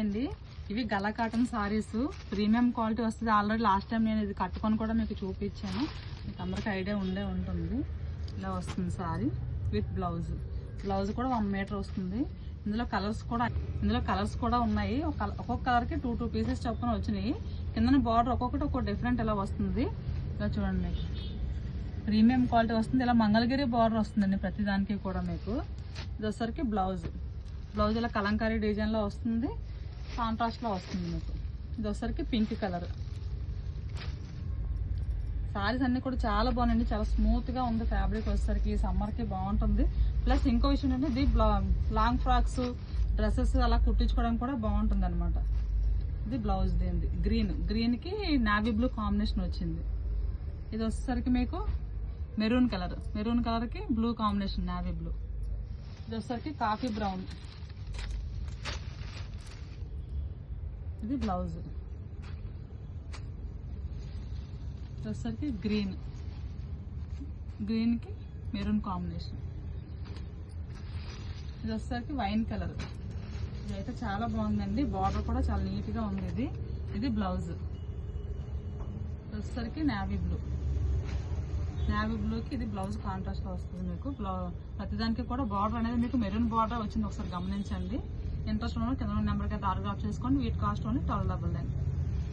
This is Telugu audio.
అండి. ఇవి Galla cotton saris, premium quality వస్తుంది. ఆల్రెడీ లాస్ట్ టైం నేను ఇది కట్టుకొని కూడా మీకు చూపించాను, మీకు అందరికి ఐడియా ఉంటుంది. ఇలా వస్తుంది సారీ విత్ బ్లౌజ్. బ్లౌజ్ కూడా 1 మీటర్ వస్తుంది. ఇందులో కలర్స్ కూడా ఉన్నాయి. ఒక్కొక్క కలర్కి 2 పీసెస్ చొప్పున వచ్చినాయి. కింద బార్డర్ ఒక్కొక్కటి ఒక్కొక్క డిఫరెంట్ ఇలా వస్తుంది. ఇలా చూడండి, ప్రీమియం క్వాలిటీ వస్తుంది. ఇలా మంగళగిరి బార్డర్ వస్తుందండి ప్రతి దానికి కూడా. మీకు ఇది వచ్చేసరికి బ్లౌజ్ ఇలా కలంకారీ డిజైన్లో వస్తుంది, కాంట్రాస్ట్లో వస్తుంది మీకు. ఇది వచ్చేసరికి పింక్ కలర్. సారీస్ అన్ని కూడా చాలా బాగున్నాయండి, చాలా స్మూత్గా ఉంది ఫ్యాబ్రిక్. వచ్చేసరికి సమ్మర్కి బాగుంటుంది. ప్లస్ ఇంకో విషయం ఏంటంటే ఇది లాంగ్ ఫ్రాక్స్, డ్రెస్సెస్ అలా కుట్టించుకోవడానికి కూడా బాగుంటుంది అనమాట. ఇది బ్లౌజ్ దీనిది గ్రీన్కి నావీ బ్లూ కాంబినేషన్ వచ్చింది. ఇది వచ్చేసరికి మీకు మెరూన్ కలర్కి బ్లూ కాంబినేషన్, నావీ బ్లూ. ఇది వచ్చేసరికి కాఫీ బ్రౌన్. ఇది బ్లౌజ్. ఇది వచ్చేసరికి గ్రీన్కి మెరూన్ కాంబినేషన్. ఇది వచ్చేసరికి వైన్ కలర్. ఇదైతే చాలా బాగుందండి, బార్డర్ కూడా చాలా నీట్గా ఉంది. ఇది బ్లౌజ్. వచ్చేసరికి నావీ బ్లూకి ఇది బ్లౌజ్ కాంట్రాస్ట్ వస్తుంది మీకు. ప్రతిదానికి కూడా బార్డర్ అనేది మీకు మెరూన్ బార్డర్ వచ్చింది, ఒకసారి గమనించండి. ఇంట్రెస్ట్ ఉన్న కింద నెంబర్కి అయితే ఆర్డర్ చేసుకోండి. వీటి కాస్ట్ ఓన్లీ 1299.